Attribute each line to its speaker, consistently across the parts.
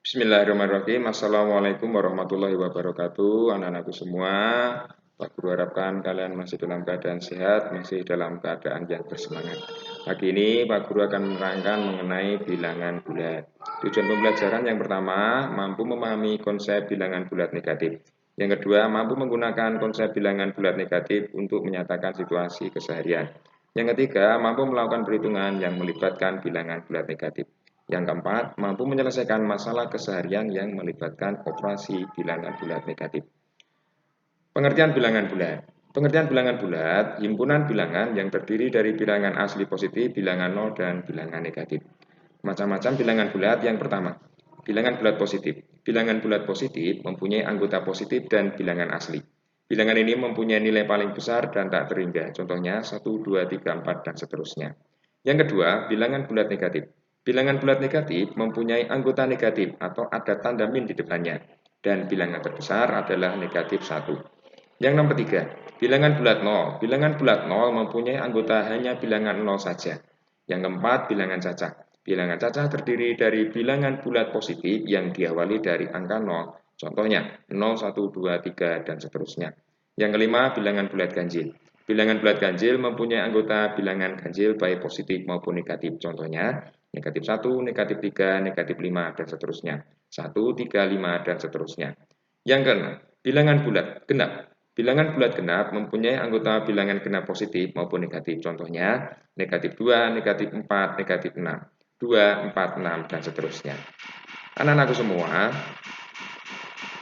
Speaker 1: Bismillahirrahmanirrahim. Assalamualaikum warahmatullahi wabarakatuh. Anak-anakku semua, Pak Guru harapkan kalian masih dalam keadaan sehat, masih dalam keadaan yang bersemangat. Pagi ini Pak Guru akan menerangkan mengenai bilangan bulat. Tujuan pembelajaran yang pertama, mampu memahami konsep bilangan bulat negatif. Yang kedua, mampu menggunakan konsep bilangan bulat negatif untuk menyatakan situasi keseharian. Yang ketiga, mampu melakukan perhitungan yang melibatkan bilangan bulat negatif. Yang keempat, mampu menyelesaikan masalah keseharian yang melibatkan operasi bilangan bulat negatif. Pengertian bilangan bulat. Pengertian bilangan bulat, himpunan bilangan yang terdiri dari bilangan asli positif, bilangan nol, dan bilangan negatif. Macam-macam bilangan bulat. Yang pertama, bilangan bulat positif. Bilangan bulat positif mempunyai anggota positif dan bilangan asli. Bilangan ini mempunyai nilai paling besar dan tak terhingga. Contohnya 1, 2, 3, 4, dan seterusnya. Yang kedua, bilangan bulat negatif. Bilangan bulat negatif mempunyai anggota negatif atau ada tanda min di depannya. Dan bilangan terbesar adalah negatif 1. Yang nomor 3, bilangan bulat 0. Bilangan bulat 0 mempunyai anggota hanya bilangan 0 saja. Yang keempat, bilangan cacah. Bilangan cacah terdiri dari bilangan bulat positif yang diawali dari angka 0. Contohnya 0, 1, 2, 3, dan seterusnya. Yang kelima, bilangan bulat ganjil. Bilangan bulat ganjil mempunyai anggota bilangan ganjil baik positif maupun negatif. Contohnya negatif 1, negatif 3, negatif 5, dan seterusnya. 1, 3, 5, dan seterusnya. Yang keenam, bilangan bulat genap. Bilangan bulat genap mempunyai anggota bilangan genap positif maupun negatif. Contohnya negatif 2, negatif 4, negatif 6, 2, 4, 6, dan seterusnya. Anak-anakku semua,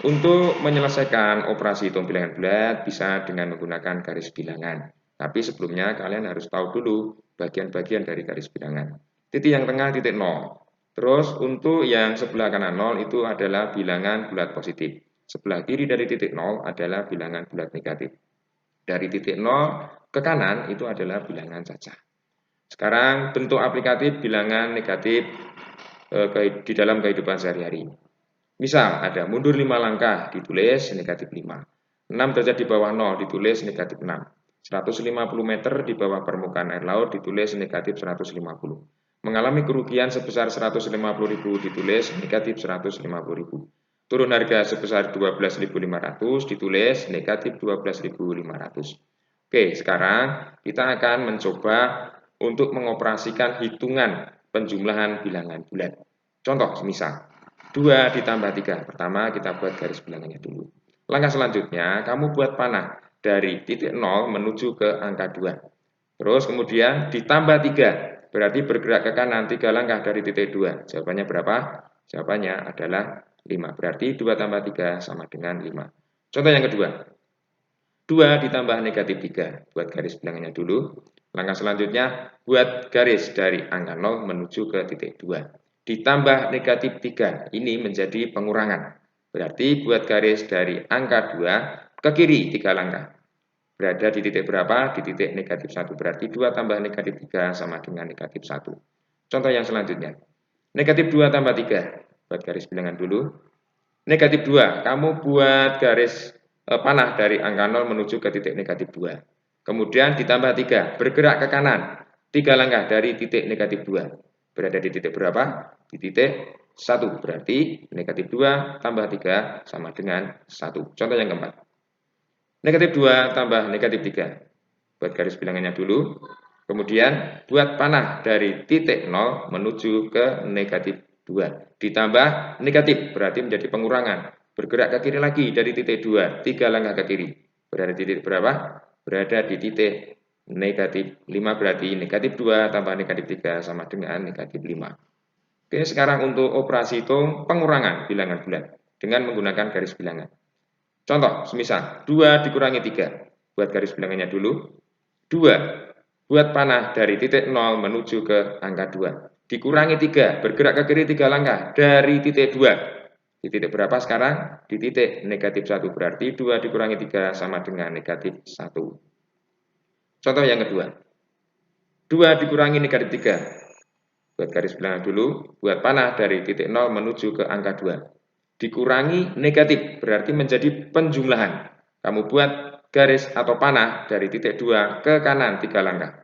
Speaker 1: untuk menyelesaikan operasi hitung bilangan bulat bisa dengan menggunakan garis bilangan. Tapi sebelumnya kalian harus tahu dulu bagian-bagian dari garis bilangan. Titik yang tengah titik 0. Terus untuk yang sebelah kanan 0 itu adalah bilangan bulat positif. Sebelah kiri dari titik 0 adalah bilangan bulat negatif. Dari titik 0 ke kanan itu adalah bilangan cacah. Sekarang bentuk aplikatif bilangan negatif di dalam kehidupan sehari-hari. Misal ada mundur 5 langkah ditulis negatif 5. 6 derajat di bawah 0 ditulis negatif 6. 150 meter di bawah permukaan air laut ditulis negatif 150. Mengalami kerugian sebesar 150.000 ditulis negatif 150.000. Turun harga sebesar 12.500 ditulis negatif 12.500. Oke, sekarang kita akan mencoba untuk mengoperasikan hitungan penjumlahan bilangan bulat. Contoh, misal 2 ditambah 3. Pertama kita buat garis bilangannya dulu. Langkah selanjutnya, kamu buat panah dari titik 0 menuju ke angka 2. Terus kemudian ditambah 3. Berarti bergerak ke kanan 3 langkah dari titik 2. Jawabannya berapa? Jawabannya adalah 5. Berarti 2 tambah 3 sama dengan 5. Contoh yang kedua. 2 ditambah negatif 3. Buat garis bilangannya dulu. Langkah selanjutnya, buat garis dari angka 0 menuju ke titik 2. Ditambah negatif 3, ini menjadi pengurangan. Berarti buat garis dari angka 2 ke kiri 3 langkah. Berada di titik berapa? Di titik negatif 1. Berarti 2 tambah negatif 3 sama dengan negatif 1. Contoh yang selanjutnya. Negatif 2 tambah 3. Buat garis bilangan dulu. Negatif 2, kamu buat garis panah dari angka 0 menuju ke titik negatif 2. Kemudian ditambah 3, bergerak ke kanan 3 langkah dari titik negatif 2. Berada di titik berapa? Di titik 1. Berarti negatif 2 tambah 3 sama dengan 1. Contoh yang keempat. Negatif 2 tambah negatif 3. Buat garis bilangannya dulu. Kemudian buat panah dari titik 0 menuju ke negatif 2. Ditambah negatif berarti menjadi pengurangan. Bergerak ke kiri lagi dari titik 2. 3 langkah ke kiri. Berada di titik berapa? Berada di titik negatif 5. Berarti negatif 2 tambah negatif 3 sama dengan negatif 5. Oke, sekarang untuk operasi hitung pengurangan bilangan bulat dengan menggunakan garis bilangan. Contoh, semisal 2 dikurangi 3. Buat garis bilangannya dulu. 2. Buat panah dari titik 0 menuju ke angka 2. Dikurangi 3. Bergerak ke kiri 3 langkah dari titik 2. Di titik berapa sekarang? Di titik negatif 1. Berarti 2 dikurangi 3 sama dengan negatif 1. Contoh yang kedua. 2 dikurangi negatif 3. Buat garis bilangan dulu. Buat panah dari titik 0 menuju ke angka 2. Dikurangi negatif berarti menjadi penjumlahan. Kamu buat garis atau panah dari titik 2 ke kanan 3 langkah.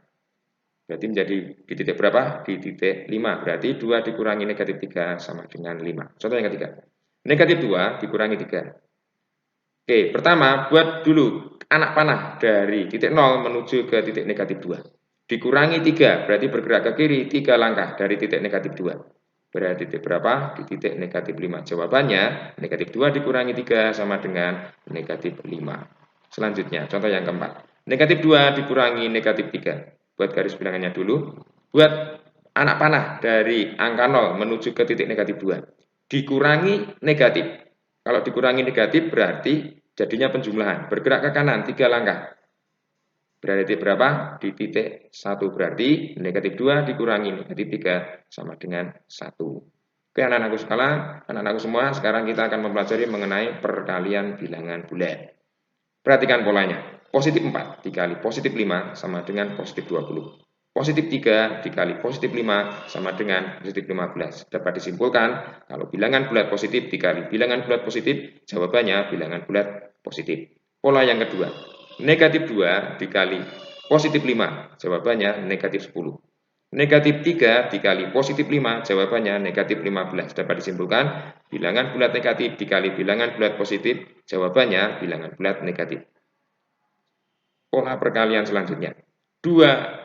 Speaker 1: Berarti menjadi di titik berapa? Di titik 5. Berarti 2 dikurangi negatif 3 sama dengan 5. Contoh yang ketiga. Negatif 2 dikurangi 3. Oke, pertama buat dulu anak panah dari titik 0 menuju ke titik negatif 2. Dikurangi 3, berarti bergerak ke kiri 3 langkah dari titik negatif 2. Berarti titik berapa? Di titik negatif 5. Jawabannya, negatif 2 dikurangi 3 sama dengan negatif 5. Selanjutnya, contoh yang keempat. Negatif 2 dikurangi negatif 3. Buat garis bilangannya dulu. Buat anak panah dari angka 0 menuju ke titik negatif 2. Dikurangi negatif. Kalau dikurangi negatif berarti jadinya penjumlahan. Bergerak ke kanan 3 langkah. Berarti berapa? Di titik 1. Berarti negatif 2 dikurangi negatif 3 sama dengan 1. Oke anak-anakku sekalian, anak-anakku semua, sekarang kita akan mempelajari mengenai perkalian bilangan bulat. Perhatikan polanya. Positif 4 dikali positif 5 sama dengan positif 20. Positif 3 dikali positif 5 sama dengan positif 15. Dapat disimpulkan, kalau bilangan bulat positif dikali bilangan bulat positif, jawabannya bilangan bulat positif. Pola yang kedua, negatif 2 dikali positif 5, jawabannya negatif 10. Negatif 3 dikali positif 5, jawabannya negatif 15. Dapat disimpulkan, bilangan bulat negatif dikali bilangan bulat positif, jawabannya bilangan bulat negatif. Pola perkalian selanjutnya.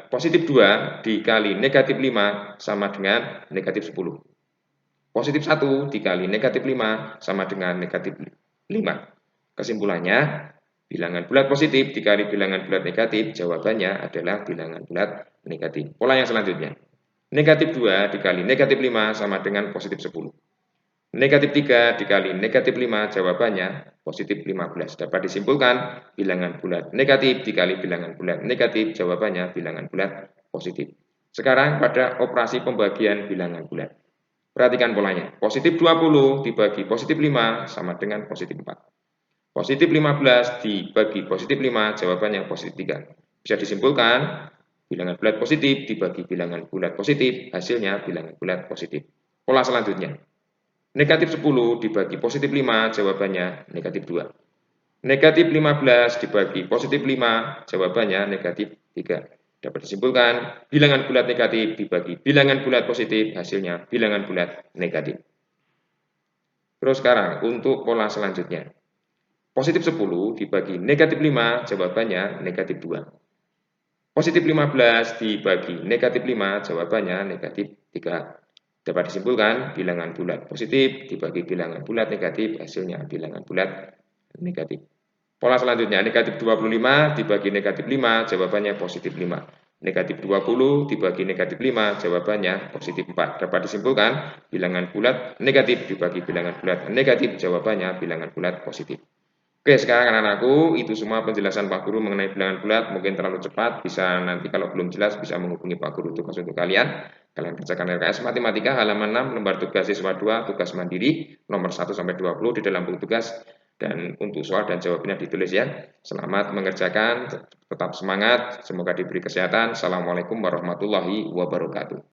Speaker 1: Positif 2 dikali negatif 5 sama dengan negatif 10. Positif 1 dikali negatif 5 sama dengan negatif 5. Kesimpulannya, bilangan bulat positif dikali bilangan bulat negatif, jawabannya adalah bilangan bulat negatif. Pola yang selanjutnya. Negatif 2 dikali negatif 5 sama dengan positif 10. Negatif 3 dikali negatif 5, jawabannya positif 15. Dapat disimpulkan, bilangan bulat negatif dikali bilangan bulat negatif, jawabannya bilangan bulat positif. Sekarang pada operasi pembagian bilangan bulat. Perhatikan polanya. Positif 20 dibagi positif 5 sama dengan positif 4. Positif 15 dibagi positif 5, jawabannya positif 3. Bisa disimpulkan, bilangan bulat positif dibagi bilangan bulat positif, hasilnya bilangan bulat positif. Pola selanjutnya. Negatif 10 dibagi positif 5, jawabannya negatif 2. Negatif 15 dibagi positif 5, jawabannya negatif 3. Dapat disimpulkan, bilangan bulat negatif dibagi bilangan bulat positif, hasilnya bilangan bulat negatif. Terus sekarang, untuk pola selanjutnya. Positif 10 dibagi negatif 5, jawabannya negatif 2. Positif 15 dibagi negatif 5, jawabannya negatif 3. Dapat disimpulkan, bilangan bulat positif dibagi bilangan bulat negatif, hasilnya bilangan bulat negatif. Pola selanjutnya, negatif 25 dibagi negatif 5, jawabannya positif 5. Negatif 20 dibagi negatif 5, jawabannya positif 4. Dapat disimpulkan, bilangan bulat negatif dibagi bilangan bulat negatif, jawabannya bilangan bulat positif. Oke, sekarang anak-anakku, itu semua penjelasan Pak Guru mengenai bilangan bulat. Mungkin terlalu cepat, bisa nanti kalau belum jelas bisa menghubungi Pak Guru tugas untuk kalian. Kalian kerjakan LKS Matematika halaman 6, lembar tugas siswa 2, tugas mandiri, nomor 1-20 di dalam buku tugas. Dan untuk soal dan jawabnya ditulis ya. Selamat mengerjakan, tetap semangat, semoga diberi kesehatan. Assalamualaikum warahmatullahi wabarakatuh.